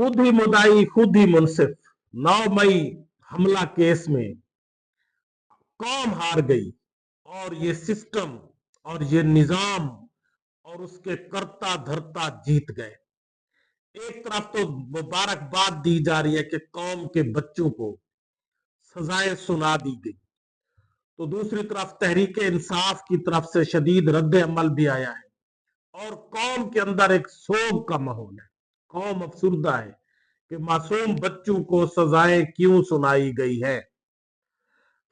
खुद ही मुदाई खुद ही मुनसिफ। 9 मई हमला केस में कौम हार गई और ये सिस्टम और ये निजाम और उसके कर्ता धर्ता जीत गए। एक तरफ तो मुबारकबाद दी जा रही है कि कौम के बच्चों को सजाएं सुना दी गई, तो दूसरी तरफ तहरीक इंसाफ की तरफ से शदीद रद्द अमल भी आया है और कौम के अंदर एक सोग का माहौल है। कौम अफसुर्दा है कि मासूम बच्चों को सजाएं क्यों सुनाई गई है।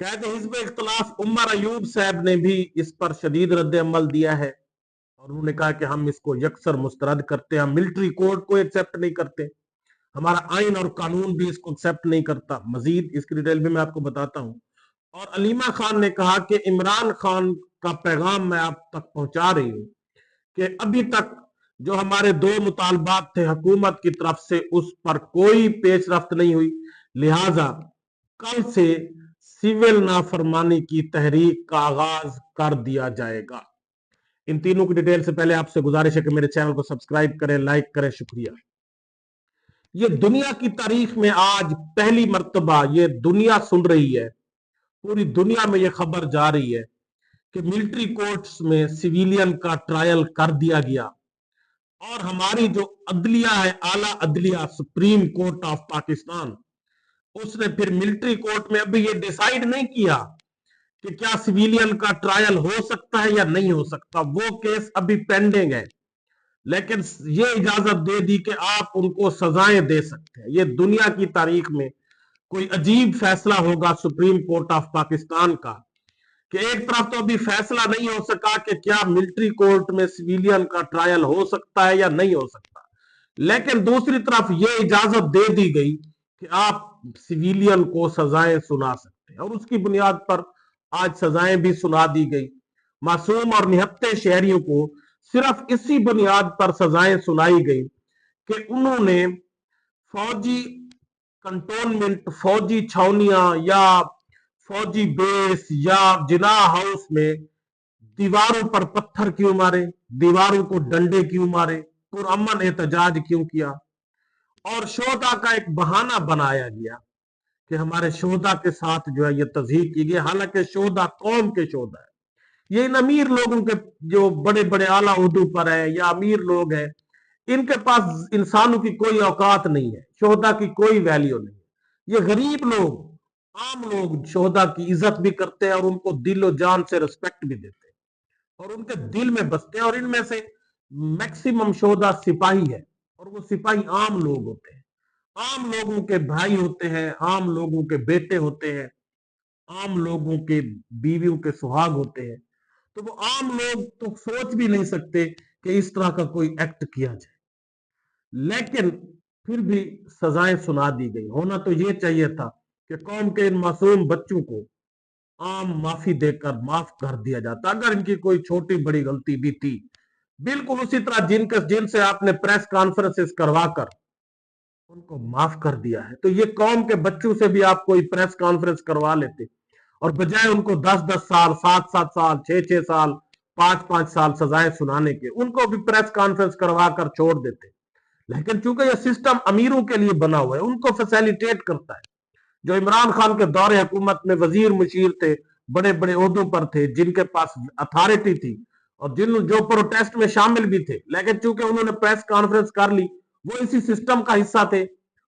कहते हिज़्ब इख्तिलाफ उमर अयूब साहब ने भी इस पर शदीद रद्द अमल दिया है और उन्होंने कहा कि हम इसको यकसर मुस्तरद करते हैं, हम मिलिट्री कोड को एक्सेप्ट नहीं करते, हमारा आइन और कानून भी इसको एक्सेप्ट नहीं करता। मजीद इसकी डिटेल भी मैं आपको बताता हूं। और अलीमा खान ने कहा कि इमरान खान का पैगाम मैं आप तक पहुंचा रही हूं कि अभी तक जो हमारे 2 मुतालबात थे हुकूमत की तरफ से उस पर कोई पेशरफ्त नहीं हुई, लिहाजा कल से सिविल नाफरमानी की तहरीक का आगाज कर दिया जाएगा। इन तीनों की डिटेल से पहले आपसे गुजारिश है कि मेरे चैनल को सब्सक्राइब करें, लाइक करें, शुक्रिया। ये दुनिया की तारीख में आज पहली मर्तबा ये दुनिया सुन रही है, पूरी दुनिया में ये खबर जा रही है कि मिलिट्री कोर्ट्स में सिविलियन का ट्रायल कर दिया गया और हमारी जो अदलिया है, आला अदलिया सुप्रीम कोर्ट ऑफ पाकिस्तान, उसने फिर मिलिट्री कोर्ट में अभी ये डिसाइड नहीं किया कि क्या सिविलियन का ट्रायल हो सकता है या नहीं हो सकता, वो केस अभी पेंडिंग है, लेकिन ये इजाजत दे दी कि आप उनको सजाएं दे सकते हैं। ये दुनिया की तारीख में कोई अजीब फैसला होगा सुप्रीम कोर्ट ऑफ पाकिस्तान का कि एक तरफ तो अभी फैसला नहीं हो सका कि क्या मिलिट्री कोर्ट में सिविलियन का ट्रायल हो सकता है या नहीं हो सकता, लेकिन दूसरी तरफ ये इजाजत दे दी गई कि आप सिविलियन को सजाएं सुना सकते हैं और उसकी बुनियाद पर आज सजाएं भी सुना दी गई। मासूम और निहत्ते शहरियों को सिर्फ इसी बुनियाद पर सजाएं सुनाई गई कि उन्होंने फौजी कंटोनमेंट, फौजी छावनियां या फौजी बेस या जिना हाउस में दीवारों पर पत्थर क्यों मारे, दीवारों को डंडे क्यों मारे, पुरअमन एहतजाज क्यों किया और शोहदा का एक बहाना बनाया गया कि हमारे शोहदा के साथ जो है ये तज़हीक की गई, हालांकि शोहदा कौम के शोहदा है। ये इन अमीर लोगों के जो बड़े बड़े आला उहदों पर है या अमीर लोग हैं, इनके पास इंसानों की कोई औकात नहीं है, शोहदा की कोई वैल्यू नहीं है। ये गरीब लोग, आम लोग शोहदा की इज्जत भी करते हैं और उनको दिलो जान से रिस्पेक्ट भी देते हैं और उनके दिल में बसते हैं और इनमें से मैक्सिमम शोहदा सिपाही है और वो सिपाही आम लोग होते हैं, आम लोगों के भाई होते हैं, आम लोगों के बेटे होते हैं, आम लोगों के बीवियों के सुहाग होते हैं। तो वो आम लोग तो सोच भी नहीं सकते कि इस तरह का कोई एक्ट किया जाए, लेकिन फिर भी सजाएं सुना दी गई। होना तो ये चाहिए था कि कौम के इन मासूम बच्चों को आम माफी देकर माफ कर दिया जाता अगर इनकी कोई छोटी बड़ी गलती भी थी, बिल्कुल उसी तरह जिनसे आपने प्रेस कॉन्फ्रेंसेस करवाकर उनको माफ कर दिया है, तो ये कौम के बच्चों से भी आप कोई प्रेस कॉन्फ्रेंस करवा लेते और बजाय उनको 10-10 साल, 7-7 साल, 6-6 साल, 5-5 साल सजाएं सुनाने के, उनको भी प्रेस कॉन्फ्रेंस करवा कर छोड़ देते। लेकिन चूंकि यह सिस्टम अमीरों के लिए बना हुआ है, उनको फैसिलिटेट करता है। जो इमरान खान के दौरे हुकूमत में वजीर मुशीर थे, बड़े बड़े ओहदों पर थे, जिनके पास अथॉरिटी थी और जो प्रोटेस्ट में शामिल भी थे, लेकिन चूंकि उन्होंने प्रेस कॉन्फ्रेंस कर ली, वो इसी सिस्टम का हिस्सा थे,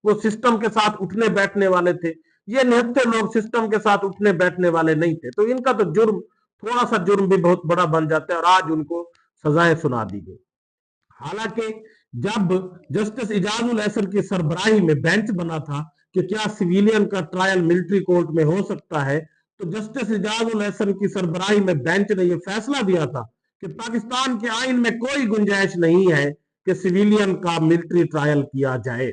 वो सिस्टम के साथ उठने बैठने वाले थे। ये निहत्ते लोग सिस्टम के साथ उठने बैठने वाले नहीं थे, तो इनका तो जुर्म, थोड़ा सा जुर्म भी बहुत बड़ा बन जाता है और आज उनको सजाएं सुना दी गई। हालांकि जब जस्टिस इजाजुल एहसन की सरबराही में बेंच बना था कि क्या सिविलियन का ट्रायल मिलिट्री कोर्ट में हो सकता है, तो जस्टिस इजाजुल एहसन की सरबराही में बेंच ने यह फैसला दिया था कि पाकिस्तान के आइन में कोई गुंजाइश नहीं है कि सिविलियन का मिलिट्री ट्रायल किया जाए।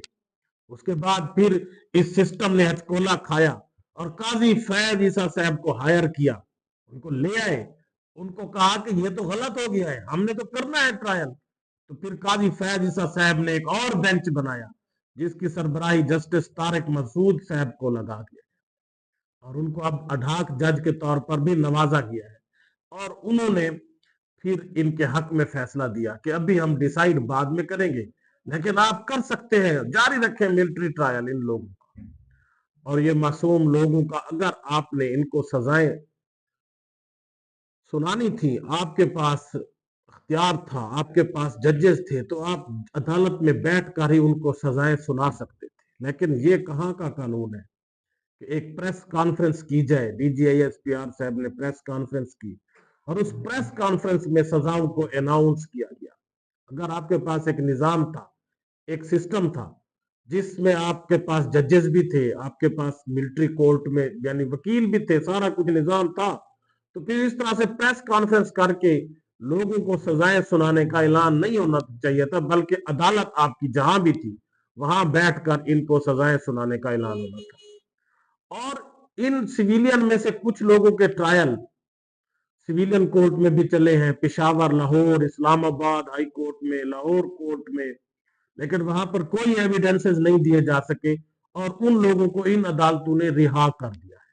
उसके बाद फिर इस सिस्टम ने हचकोला खाया और काजी फैज ईसा साहब को हायर किया, उनको ले आए, उनको कहा कि ये तो गलत हो गया है, हमने तो करना है ट्रायल। तो फिर काजी फैज ईसा साहब ने एक और बेंच बनाया जिसकी सरबराही जस्टिस तारिक मसूद साहब को लगा दिया और उनको अब अढाक जज के तौर पर भी नवाजा गया है और उन्होंने फिर इनके हक में फैसला दिया कि अभी हम डिसाइड बाद में करेंगे, लेकिन आप कर सकते हैं, जारी रखें मिलिट्री ट्रायल इन लोगों का। और ये मासूम लोगों का अगर आपने इनको सजाएं सुनानी थी, आपके पास अख्तियार था, आपके पास जजेस थे, तो आप अदालत में बैठकर ही उनको सजाएं सुना सकते थे। लेकिन ये कहाँ का कानून है कि एक प्रेस कॉन्फ्रेंस की जाए, DGISPR साहब ने प्रेस कॉन्फ्रेंस की और उस प्रेस कॉन्फ्रेंस में सजाओं को अनाउंस किया गया। अगर आपके पास एक निजाम था, एक सिस्टम था, जिसमें आपके पास जजेस भी थे, आपके पास मिलिट्री कोर्ट में यानी वकील भी थे, सारा कुछ निजाम था, तो फिर इस तरह से प्रेस कॉन्फ्रेंस करके लोगों को सजाएं सुनाने का ऐलान नहीं होना चाहिए था, बल्कि अदालत आपकी जहां भी थी वहां बैठकर इनको सजाएं सुनाने का ऐलान होना था। और इन सिविलियन में से कुछ लोगों के ट्रायल सिविलियन कोर्ट में भी चले हैं, पेशावर, लाहौर, इस्लामाबाद हाई कोर्ट में, लाहौर कोर्ट में, लेकिन वहां पर कोई एविडेंसेस नहीं दिए जा सके और उन लोगों को इन अदालतों ने रिहा कर दिया है।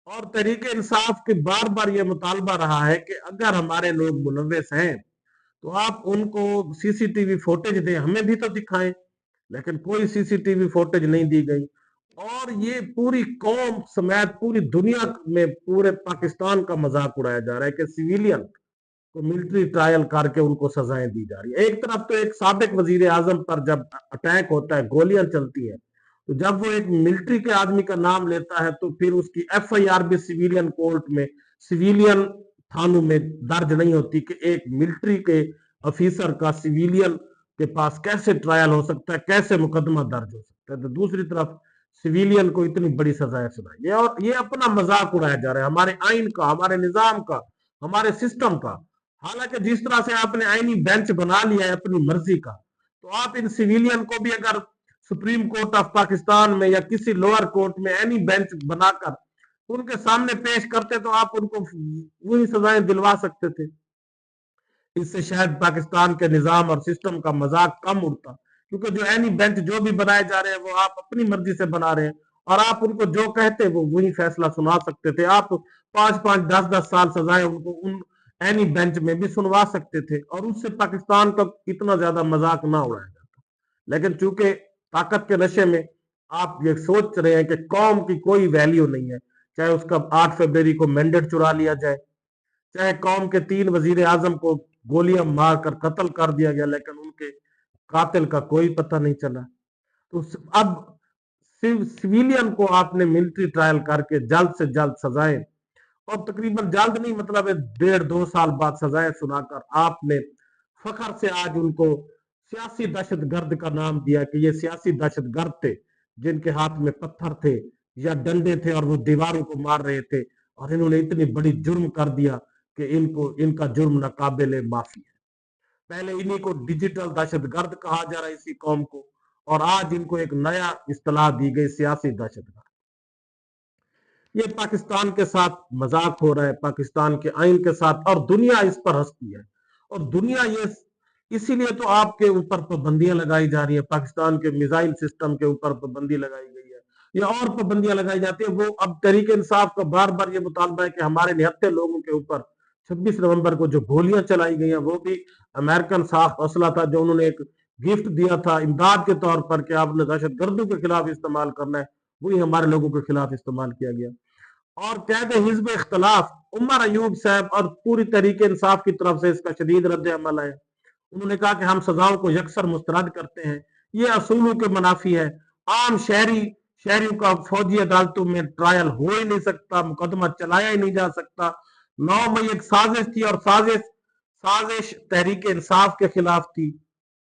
और तहरीक इंसाफ के बार बार ये मुतालबा रहा है कि अगर हमारे लोग मुलव्वस हैं तो आप उनको सीसीटीवी फुटेज दें, हमें भी तो दिखाएं, लेकिन कोई सीसीटीवी फुटेज नहीं दी गई। और ये पूरी कौम समेत पूरी दुनिया में पूरे पाकिस्तान का मजाक उड़ाया जा रहा है कि सिविलियन को मिलिट्री ट्रायल करके उनको सजाएं दी जा रही है। एक तरफ तो एक साबिक वजीर आजम पर जब अटैक होता है, गोलियां चलती है, तो जब वो एक मिलिट्री के आदमी का नाम लेता है तो फिर उसकी FIR भी सिविलियन कोर्ट में, सिविलियन थानों में दर्ज नहीं होती कि एक मिलिट्री के ऑफिसर का सिविलियन के पास कैसे ट्रायल हो सकता है, कैसे मुकदमा दर्ज हो सकता है। तो दूसरी तरफ सिविलियन को इतनी बड़ी सजाएं सुनाई, और ये अपना मजाक उड़ाया जा रहा है हमारे आइन का, हमारे निजाम का, हमारे सिस्टम का। हालांकि जिस तरह से आपने आईनी बेंच बना लिया है अपनी मर्जी का, तो आप इन सिविलियन को भी अगर सुप्रीम कोर्ट ऑफ पाकिस्तान में या किसी लोअर कोर्ट में एनी बेंच बनाकर उनके सामने पेश करते तो आप उनको वही सजाएं दिलवा सकते थे। इससे शायद पाकिस्तान के निजाम और सिस्टम का मजाक कम उड़ता, क्योंकि जो एनी बेंच जो भी बनाए जा रहे हैं वो आप अपनी मर्जी से बना रहे हैं और आप उनको जो कहते वो वही फैसला सुना सकते थे। आप 5-5, 10-10 साल सजाएं उनको उन एनी बेंच में भी सुनवा सकते थे और उससे पाकिस्तान का इतना ज्यादा मजाक ना उड़ाया जाता। लेकिन चूंकि ताकत के नशे में आप ये सोच रहे हैं कि कौम की कोई वैल्यू नहीं है, चाहे उसका 8 फरवरी को मैंडेट चुरा लिया जाए, चाहे कौम के 3 वजीर आजम को गोलियां मारकर कत्ल कर दिया गया, लेकिन उनके कातिल का कोई पता नहीं चला। तो अब सिविलियन को आपने मिलिट्री ट्रायल करके जल्द से जल्द सजाएं, और तकरीबन जल्द नहीं मतलब 1.5-2 साल बाद सजाएं सुनाकर आपने फखर से आज उनको सियासी दहशत गर्द का नाम दिया कि ये सियासी दहशत गर्द थे जिनके हाथ में पत्थर थे या डंडे थे और वो दीवारों को मार रहे थे, और इन्होंने इतनी बड़ी जुर्म कर दिया कि इनको इनका जुर्म नाकाबिले माफी है। पहले इन्हीं को डिजिटल दहशतगर्द कहा जा रहा है इसी कौम को, और आज इनको एक नया इस्तेलाह दी गई सियासी दहशतगर्द। ये पाकिस्तान के साथ मजाक हो रहा है, पाकिस्तान के आइन के साथ, और दुनिया इस पर हंसती है। और दुनिया ये इसीलिए तो आपके ऊपर पाबंदियां लगाई जा रही है, पाकिस्तान के मिसाइल सिस्टम के ऊपर पाबंदी लगाई गई है या और पाबंदियां लगाई जाती है। वो अब तहरीक इंसाफ का बार बार ये मुतालबा है कि हमारे निहत्थे लोगों के ऊपर 26 नवंबर को जो गोलियां चलाई गई हैं वो भी अमेरिकन साख असला था, जो उन्होंने एक गिफ्ट दिया था इमदाद के तौर पर कि आपने दहशत गर्दों के खिलाफ इस्तेमाल करना है, वही हमारे लोगों के खिलाफ इस्तेमाल किया गया। और कहते हिजब इख्तलाफ उमर अयूब साहब और पूरी तरीके इंसाफ की तरफ से इसका शदीद रद्द अमल है। उन्होंने कहा कि हम सजाओं को यकसर मुस्तरद करते हैं, ये असूलों के मुनाफी है। आम शहरियों का फौजी अदालतों में ट्रायल हो ही नहीं सकता, मुकदमा चलाया ही नहीं जा सकता। 9 मई एक साजिश थी, और साजिश तहरीक इंसाफ के खिलाफ थी,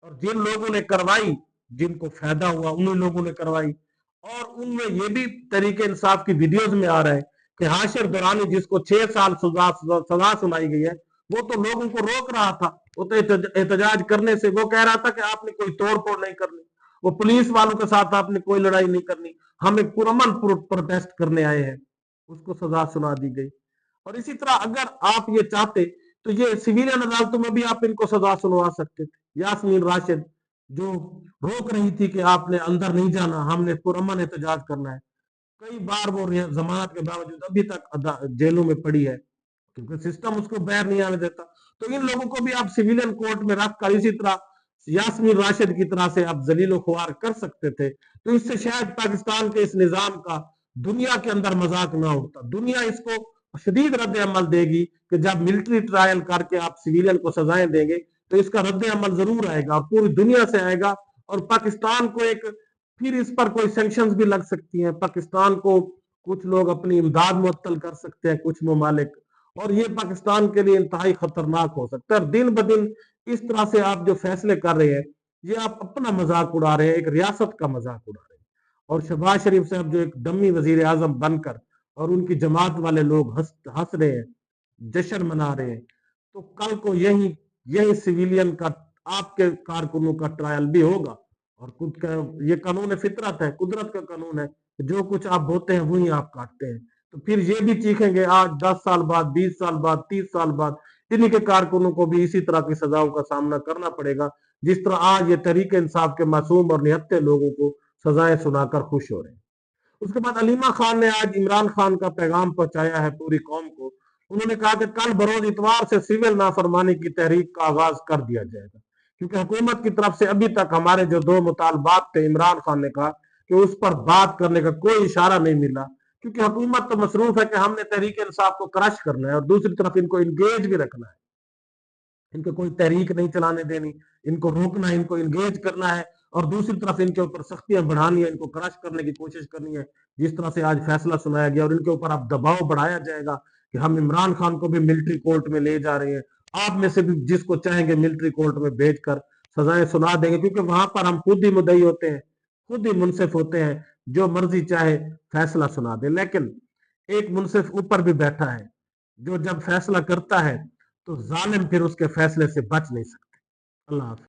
और जिन लोगों ने करवाई, जिनको फायदा हुआ उन्हीं लोगों ने करवाई। और उनमें ये भी तरीके इंसाफ की वीडियोज में आ रहा है कि हाशिर दुरानी जिसको 6 साल सजा सुनाई गई है, वो तो लोगों को रोक रहा था, वो तो एहतजाज करने से, वो कह रहा था कि आपने कोई तोड़ फोड़ नहीं करनी, वो पुलिस वालों के साथ आपने कोई लड़ाई नहीं करनी, हम एक पुरअमन प्रोटेस्ट करने आए हैं, उसको सजा सुना दी गई। और इसी तरह अगर आप ये चाहते तो ये सिविलियन अदालतों में भी आप इनको सजा सुनवा सकते थे। यास्मीन राशिद जो रोक रही थी कि आपने अंदर नहीं जाना, हमने पुरअमन एहतजाज करना है, कई बार वो जमानत के बावजूद अभी तक जेलों में पड़ी है क्योंकि सिस्टम उसको बाहर नहीं आने देता। तो इन लोगों को भी आप सिविलियन कोर्ट में रखकर इसी तरह यास्मीन राशिद की तरह से आप जलीलो ख्वार कर सकते थे, तो इससे शायद पाकिस्तान के इस निजाम का दुनिया के अंदर मजाक ना उठता। दुनिया इसको शदीद रद्द अमल देगी कि जब मिलिट्री ट्रायल करके आप सिविलियन को सजाएं देंगे तो इसका रद्द अमल जरूर आएगा और पूरी दुनिया से आएगा, और पाकिस्तान को एक फिर इस पर कोई सैंक्शंस भी लग सकती हैं। पाकिस्तान को कुछ लोग अपनी इमदाद मुअत्तल कर सकते हैं, कुछ ममालिक, और ये पाकिस्तान के लिए इंतहाई खतरनाक हो सकता है। दिन ब दिन इस तरह से आप जो फैसले कर रहे हैं, ये आप अपना मजाक उड़ा रहे हैं, एक रियासत का मजाक उड़ा रहे हैं। और शहबाज शरीफ साहब जो एक डम्मी वजीर आजम बनकर और उनकी जमात वाले लोग हंस हंस रहे हैं, जश्न मना रहे हैं, तो कल को यही यही सिविलियन का आपके कारकुनों का ट्रायल भी होगा। और खुद का ये कानून फितरत है, कुदरत का कानून है, जो कुछ आप बोते हैं वही आप काटते हैं। तो फिर ये भी चीखेंगे आज 10 साल बाद, 20 साल बाद, 30 साल बाद इन्हीं के कारकुनों को भी इसी तरह की सजाओं का सामना करना पड़ेगा, जिस तरह आज ये तहरीक इंसाफ के मासूम और निहत्थे लोगों को सजाएं सुनाकर खुश हो रहे हैं। उसके बाद अलीमा खान ने आज इमरान खान का पैगाम पहुंचाया है पूरी कौम को। उन्होंने कहा कि कल बरोज इतवार से सिविल नाफरमानी की तहरीक का आगाज कर दिया जाएगा, क्योंकि हुकूमत की तरफ से अभी तक हमारे जो 2 मुतालबात थे, इमरान खान ने कहा कि उस पर बात करने का कोई इशारा नहीं मिला, क्योंकि हुकूमत तो मसरूफ है कि हमने तहरीक इंसाफ को क्रश करना है और दूसरी तरफ इनको इंगेज भी रखना है। इनको कोई तहरीक नहीं चलाने देनी, इनको रोकना है, इनको इंगेज करना है, और दूसरी तरफ इनके ऊपर सख्तियां बढ़ानी है, इनको क्रश करने की कोशिश करनी है। जिस तरह से आज फैसला सुनाया गया और इनके ऊपर अब दबाव बढ़ाया जाएगा कि हम इमरान खान को भी मिलिट्री कोर्ट में ले जा रहे हैं, आप में से भी जिसको चाहेंगे मिलिट्री कोर्ट में भेजकर सजाएं सुना देंगे, क्योंकि वहां पर हम खुद ही मुद्दई होते हैं, खुद ही मुनसिफ होते हैं, जो मर्जी चाहे फैसला सुना दे। लेकिन एक मुनसिफ ऊपर भी बैठा है, जो जब फैसला करता है तो जालिम फिर उसके फैसले से बच नहीं सकते। अल्लाह हाफिज।